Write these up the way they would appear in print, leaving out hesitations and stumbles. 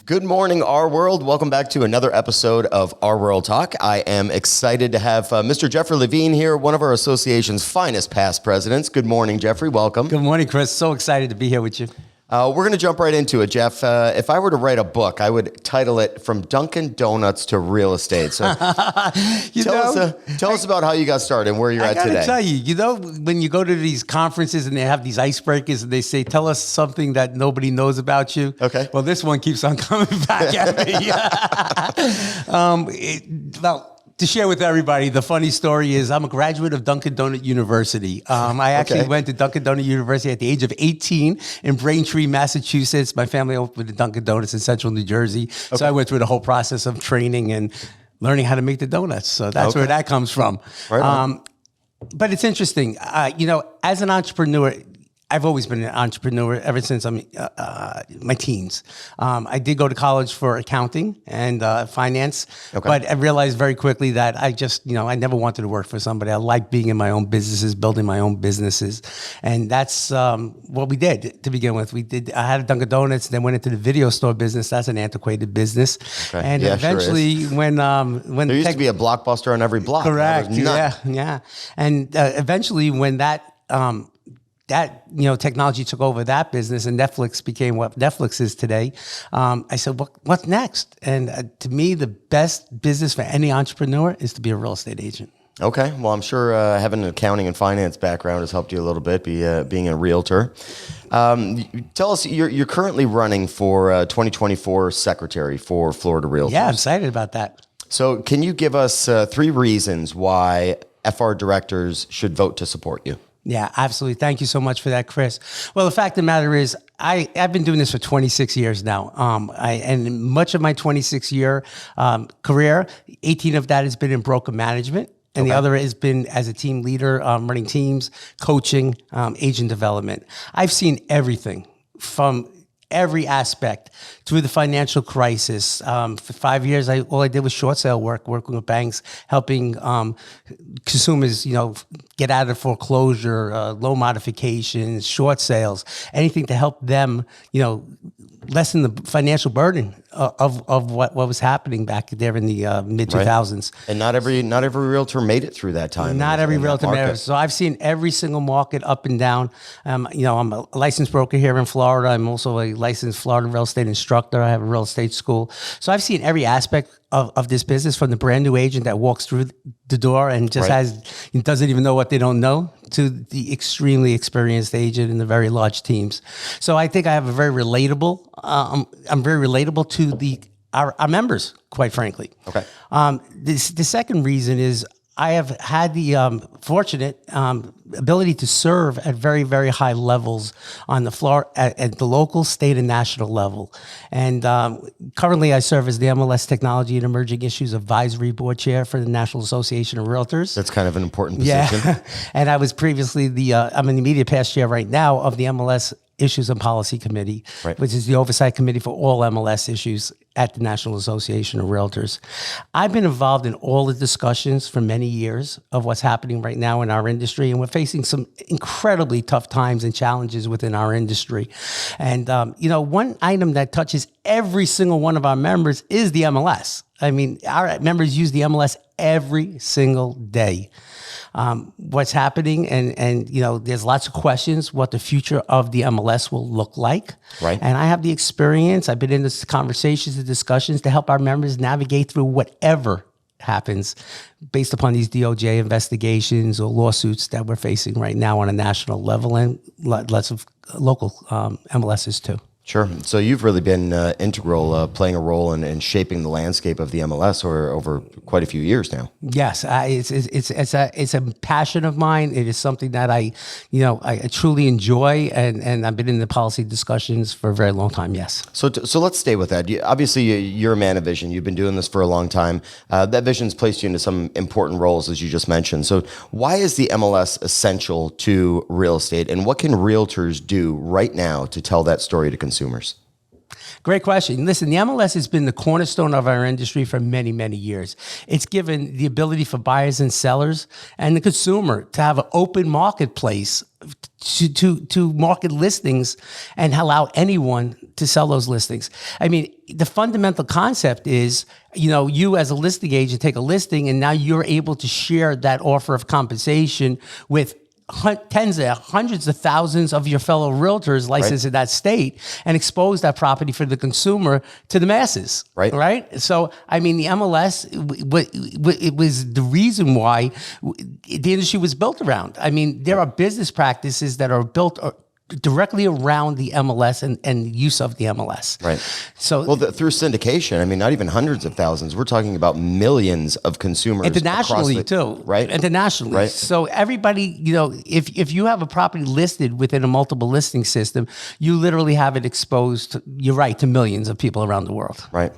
Good morning, RWorld. Welcome back to another episode of RWorld Talk. I am excited to have Mr. Jeffrey Levine here, one of our association's finest past presidents. Good morning, Jeffrey. Welcome. Good morning, Chris. So excited to be here with you. We're going to jump right into it, Jeff. If I were to write a book, I would title it From Dunkin' Donuts to Real Estate. So tell us about how you got started and where you're at today. I got to tell you, when you go to these conferences and they have these icebreakers and they say, tell us something that nobody knows about you. Okay. Well, this one keeps on coming back at me. To share with everybody, the funny story is I'm a graduate of Dunkin' Donut University. I actually went to Dunkin' Donut University at the age of 18 in Braintree, Massachusetts. My family opened a Dunkin' Donuts in central New Jersey. Okay. So I went through the whole process of training and learning how to make the donuts. So that's where that comes from. Right. But it's interesting. As an entrepreneur, I've always been an entrepreneur ever since I'm my teens. I did go to college for accounting and finance, but I realized very quickly that I never wanted to work for somebody. I like being in my own businesses, building my own businesses, and that's what we did to begin with. I had a Dunkin' Donuts, then went into the video store business. That's an antiquated business, and eventually when there used to be a Blockbuster on every block. Correct. Yeah. And eventually when that technology took over that business and Netflix became what Netflix is today. I said, what's next? And to me, the best business for any entrepreneur is to be a real estate agent. Okay. Well, I'm sure having an accounting and finance background has helped you a little bit, being a realtor. Tell us, you're currently running for 2024 Secretary for Florida Realtors. Yeah, I'm excited about that. So can you give us 3 reasons why FR directors should vote to support you? Yeah, absolutely. Thank you so much for that, Chris. Well, the fact of the matter is, I've been doing this for 26 years now. And much of my 26-year career, 18 of that has been in broker management. And the other has been as a team leader, running teams, coaching, agent development. I've seen everything from every aspect through the financial crisis. For 5 years, all I did was short sale work, working with banks, helping consumers, get out of foreclosure, loan modifications, short sales, anything to help them, lessen the financial burden of what was happening back there in the mid 2000s. And not every realtor made it through that time. Not every realtor made it. So I've seen every single market up and down. I'm a licensed broker here in Florida. I'm also a licensed Florida real estate instructor. I have a real estate school. So I've seen every aspect of this business, from the brand new agent that walks through the door and just doesn't even know what they don't know, to the extremely experienced agent and the very large teams. So I think I have a very relatable. I'm very relatable to our members, quite frankly. Okay. The second reason is I have had the fortunate ability to serve at very, very high levels on the at the local, state, and national level. And currently, I serve as the MLS Technology and Emerging Issues Advisory Board Chair for the National Association of Realtors. That's kind of an important position. Yeah, and I was previously I'm in the immediate past chair right now of the MLS Issues and Policy Committee, which is the oversight committee for all MLS issues at the National Association of Realtors. I've been involved in all the discussions for many years of what's happening right now in our industry, and we're facing some incredibly tough times and challenges within our industry. And, one item that touches every single one of our members is the MLS. I mean, our members use the MLS every single day. What's happening, and there's lots of questions what the future of the MLS will look like. Right. And I have the experience. I've been in this conversations and discussions to help our members navigate through whatever happens based upon these DOJ investigations or lawsuits that we're facing right now on a national level, and lots of local MLSs too. Sure. So you've really been integral, playing a role in shaping the landscape of the MLS over quite a few years now. Yes, it's a passion of mine. It is something that I truly enjoy, and I've been in the policy discussions for a very long time. Yes. So let's stay with that. Obviously, you're a man of vision. You've been doing this for a long time. That vision's placed you into some important roles, as you just mentioned. So why is the MLS essential to real estate, and what can realtors do right now to tell that story to consumers? Great question. Listen, the MLS has been the cornerstone of our industry for many, many years. It's given the ability for buyers and sellers and the consumer to have an open marketplace to market listings and allow anyone to sell those listings. I mean, the fundamental concept is, you as a listing agent take a listing and now you're able to share that offer of compensation with tens of hundreds of thousands of your fellow realtors licensed in that state and expose that property for the consumer to the masses. Right. So, I mean, the MLS, it was the reason why the industry was built around. I mean, there are business practices that are built directly around the MLS and use of the MLS. Right. So, through syndication, I mean, not even hundreds of thousands. We're talking about millions of consumers internationally too. Right. Internationally. Right. So everybody, if you have a property listed within a multiple listing system, you literally have it exposed, you're right, to millions of people around the world. Right.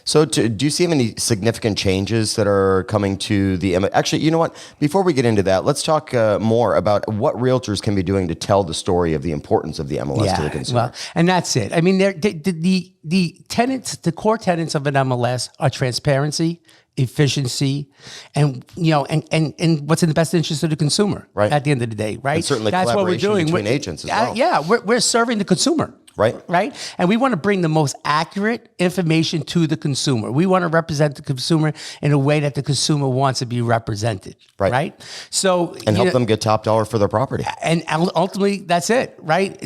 So do you see any significant changes that are coming to the MLS? Actually, you know what? Before we get into that, let's talk more about what realtors can be doing to tell the story of the importance of the MLS to the consumer. Well, and that's it. I mean, the tenets, the core tenets of an MLS are transparency, efficiency, and and what's in the best interest of the consumer. Right. At the end of the day, right? And certainly that's what we're doing between agents as well. Yeah, we're serving the consumer. Right. And we want to bring the most accurate information to the consumer. We want to represent the consumer in a way that the consumer wants to be represented. Right. So, and help them get top dollar for their property. And ultimately, that's it. Right.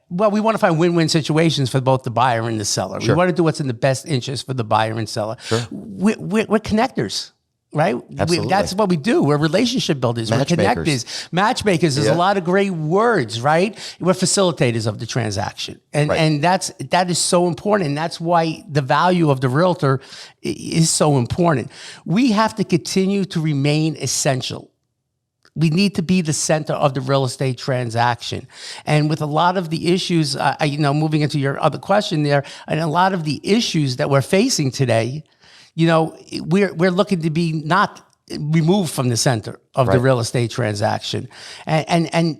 We want to find win-win situations for both the buyer and the seller. Sure. We want to do what's in the best interest for the buyer and seller. Sure. We're connectors. Right? Absolutely. That's what we do. We're relationship builders. We're connectors. Matchmakers. There's a lot of great words, right? We're facilitators of the transaction. And that is so important. And that's why the value of the realtor is so important. We have to continue to remain essential. We need to be the center of the real estate transaction. And with a lot of the issues, moving into your other question there, and a lot of the issues that we're facing today, we're looking to be not removed from the center of the real estate transaction. And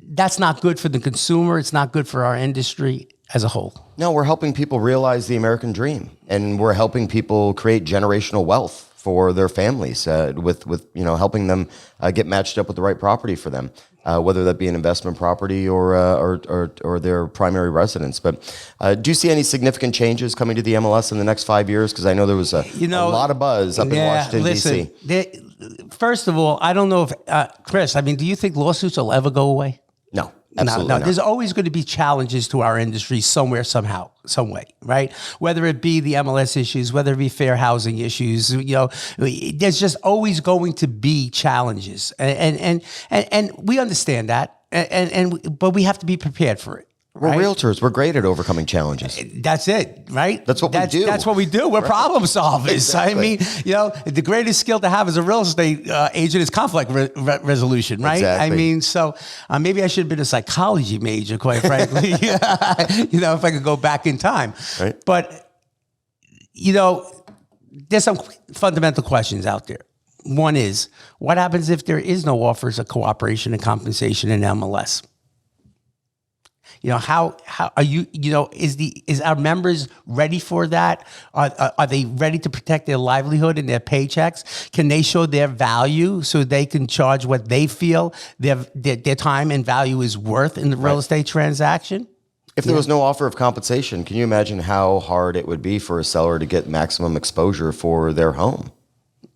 that's not good for the consumer. It's not good for our industry as a whole. No, we're helping people realize the American dream, and we're helping people create generational wealth for their families with helping them get matched up with the right property for them. Whether that be an investment property or their primary residence. But do you see any significant changes coming to the MLS in the next 5 years? Because I know there was a lot of buzz up in Washington, D.C. First of all, I don't know if, Chris, do you think lawsuits will ever go away? No. Absolutely no. not. There's always going to be challenges to our industry somewhere, somehow, some way, right? Whether it be the MLS issues, whether it be fair housing issues, there's just always going to be challenges, and we understand that, but we have to be prepared for it. We're realtors. We're great at overcoming challenges. That's it, right? That's what we do. That's what we do. We're problem solvers. Exactly. The greatest skill to have as a real estate agent is conflict resolution, right? Exactly. So maybe I should have been a psychology major, quite frankly, if I could go back in time. Right. But, there's some fundamental questions out there. One is, what happens if there is no offers of cooperation and compensation in MLS? How are you, is our members ready for that? Are they ready to protect their livelihood and their paychecks? Can they show their value so they can charge what they feel their time and value is worth in the real estate transaction? If there was no offer of compensation, can you imagine how hard it would be for a seller to get maximum exposure for their home?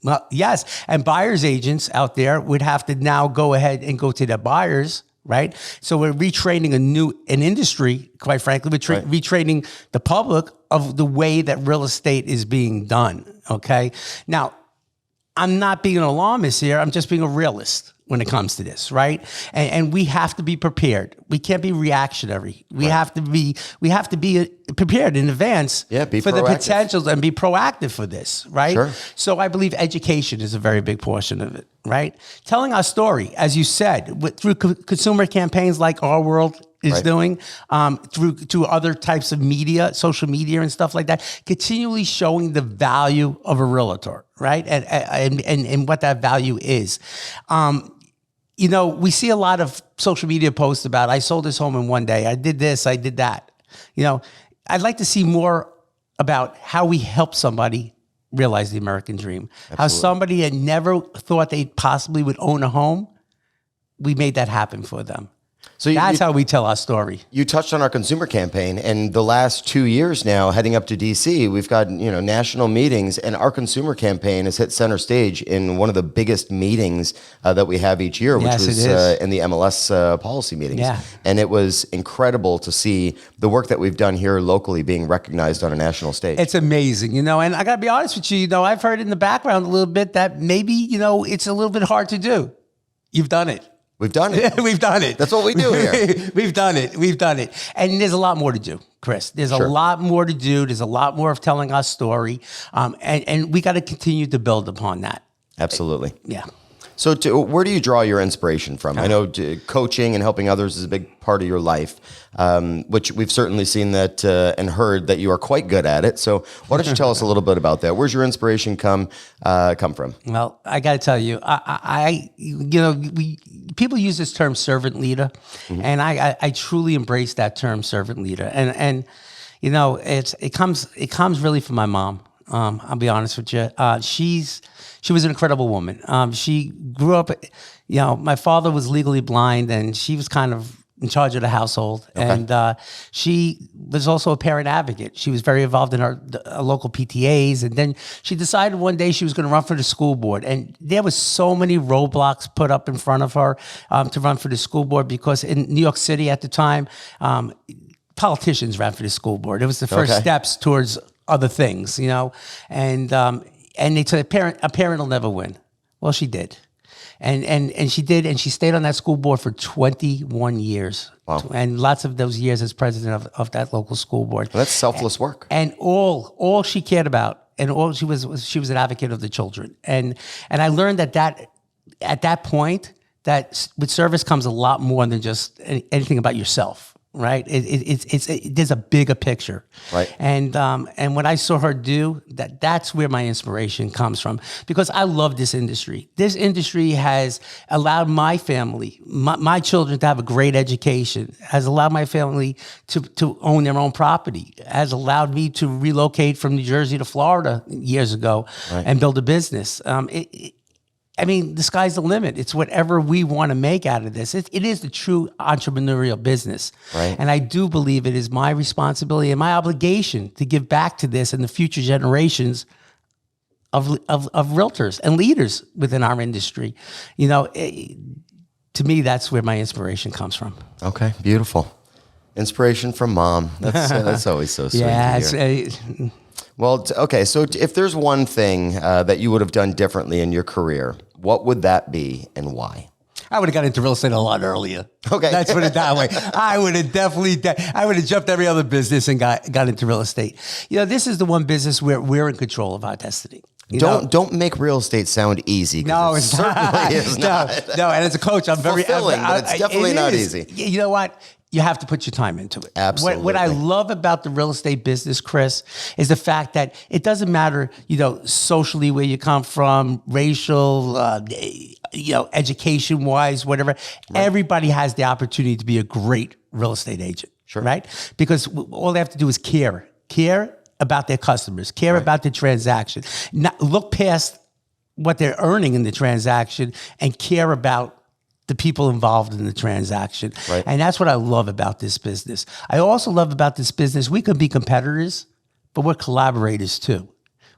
Well, yes. And buyers agents out there would have to now go ahead and go to their buyers. Right. So we're retraining an industry, quite frankly, we're retraining the public of the way that real estate is being done. OK, now I'm not being an alarmist here. I'm just being a realist when it comes to this. Right. And we have to be prepared. We can't be reactionary. We have to be prepared in advance for the potentials and be proactive for this. Right. Sure. So I believe education is a very big portion of it. Right. Telling our story, as you said, through consumer campaigns like RWorld is doing, to other types of media, social media and stuff like that, continually showing the value of a realtor, right? And what that value is. We see a lot of social media posts about, I sold this home in one day. I did this, I did that. I'd like to see more about how we help somebody realize the American dream. Absolutely. How somebody that never thought they possibly would own a home, we made that happen for them. So that's how we tell our story. You touched on our consumer campaign, and the last 2 years now, heading up to DC, we've got national meetings, and our consumer campaign has hit center stage in one of the biggest meetings that we have each year, which was in the MLS policy meetings. Yeah. And it was incredible to see the work that we've done here locally being recognized on a national stage. It's amazing, and I got to be honest with you, I've heard in the background a little bit that maybe it's a little bit hard to do. You've done it. We've done it. We've done it. That's what we do here. We've done it. We've done it. And there's a lot more to do, Chris. There's a lot more to do. There's a lot more of telling our story. And we got to continue to build upon that. Absolutely. Yeah. So where do you draw your inspiration from? I know coaching and helping others is a big part of your life, which we've certainly seen that and heard that you are quite good at it. So why don't you tell us a little bit about that? Where's your inspiration come from? Well, I got to tell you, people use this term servant leader, and I truly embrace that term servant leader. And it comes really from my mom. I'll be honest with you. She was an incredible woman. She grew up, my father was legally blind, and she was kind of in charge of the household. Okay. And she was also a parent advocate. She was very involved in our local PTAs. And then she decided one day she was going to run for the school board. And there was so many roadblocks put up in front of her to run for the school board, because in New York City at the time, politicians ran for the school board. It was the first steps towards other things, and they said a parent will never win. Well, she did. And she did, and she stayed on that school board for 21 years. Wow. And lots of those years as president of that local school board. Well, that's selfless work. And all she cared about, and all she was an advocate of the children. And I learned that at that point, that with service comes a lot more than just anything about yourself. Right, there's a bigger picture, right? And what I saw her do, that's where my inspiration comes from, because I love this industry. This industry has allowed my family, my children, to have a great education. Has allowed my family to own their own property. Has allowed me to relocate from New Jersey to Florida years ago and build a business. The sky's the limit. It's whatever we want to make out of this. It is the true entrepreneurial business. Right. And I do believe it is my responsibility and my obligation to give back to this and the future generations of realtors and leaders within our industry. To me, that's where my inspiration comes from. Okay, beautiful. Inspiration from mom. That's always so sweet to hear. Well, okay, so if there's one thing that you would have done differently in your career, what would that be and why? I would have got into real estate a lot earlier. Okay. Let's put it that way. I would have jumped every other business and got into real estate. This is the one business where we're in control of our destiny. Don't make real estate sound easy. No, it certainly is not. No, and as a coach, I'm very fulfilling, but it's definitely not easy. You know what? You have to put your time into it. Absolutely. What I love about the real estate business, Chris, is the fact that it doesn't matter, socially where you come from, racial, education-wise, whatever. Right. Everybody has the opportunity to be a great real estate agent, right? Because all they have to do is care about their customers, care about the transaction, not look past what they're earning in the transaction, and care about the people involved in the transaction. Right. And that's what I love about this business. I also love about this business, we could be competitors, but we're collaborators too.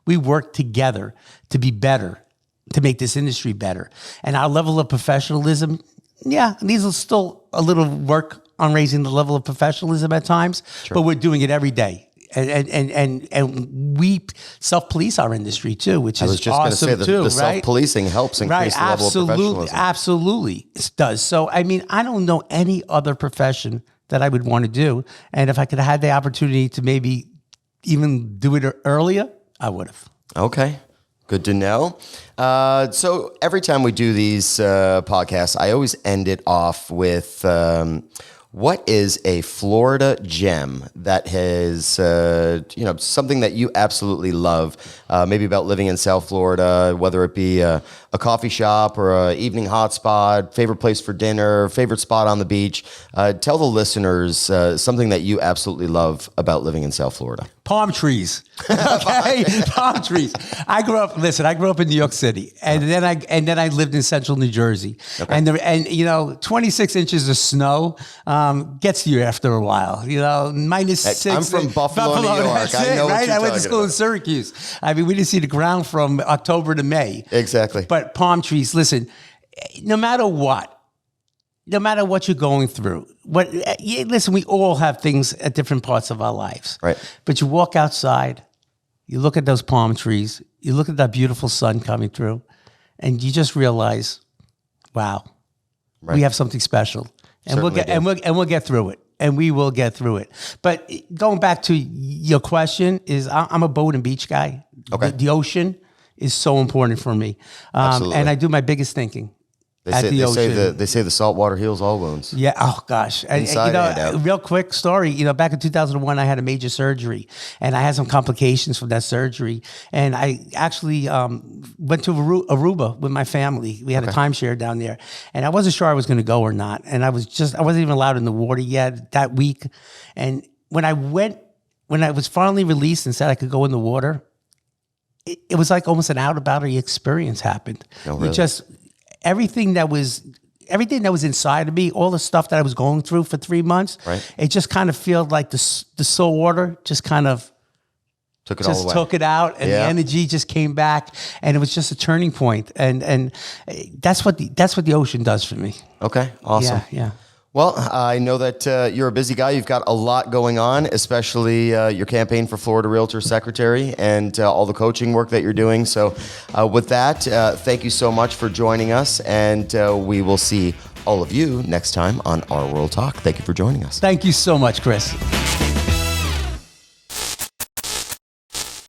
We work together to be better, to make this industry better. And our level of professionalism, needs still a little work on raising the level of professionalism at times, but we're doing it every day. And we self-police our industry too, which is awesome. I was just going to say the self-policing helps increase the level of professionalism. Absolutely, it does. So, I don't know any other profession that I would want to do. And if I could have had the opportunity to maybe even do it earlier, I would have. Okay. Good to know. So every time we do these podcasts, I always end it off with What is a Florida gem that has, something that you absolutely love, maybe about living in South Florida, whether it be a coffee shop or an evening hotspot, favorite place for dinner, favorite spot on the beach? Tell the listeners something that you absolutely love about living in South Florida. Palm trees. Okay, palm trees. I grew up in New York City, and then I lived in central New Jersey. Okay. And 26 inches of snow gets to you after a while. -6. I'm from Buffalo, New York. That's I know it, right? what you're I went to school about. in Syracuse. I mean, we didn't see the ground from October to May. Exactly. But palm trees. Listen, no matter what you're going through, listen, we all have things at different parts of our lives. Right. But you walk outside, you look at those palm trees, you look at that beautiful sun coming through, and you just realize, wow, we have something special. And we'll get through it. And we will get through it. But going back to your question, I'm a boat and beach guy. Okay. The ocean is so important for me. And I do my biggest thinking. They say the salt water heals all wounds. Yeah. Oh gosh. Inside and out. Real quick story. Back in 2001, I had a major surgery, and I had some complications from that surgery. And I actually went to Aruba with my family. We had a timeshare down there, and I wasn't sure I was going to go or not. And I wasn't even allowed in the water yet that week. And when I was finally released and said I could go in the water, it was like almost an out-of-body experience happened. Oh, really? Everything that was inside of me, all the stuff that I was going through for 3 months, right. It just kind of felt like the salt water just kind of took it out, and the energy just came back, and it was just a turning point. And that's what the ocean does for me. Okay, awesome. Yeah. Well, I know that you're a busy guy. You've got a lot going on, especially your campaign for Florida Realtors Secretary and all the coaching work that you're doing. So with that, thank you so much for joining us, and we will see all of you next time on RWorld Talk. Thank you for joining us. Thank you so much, Chris.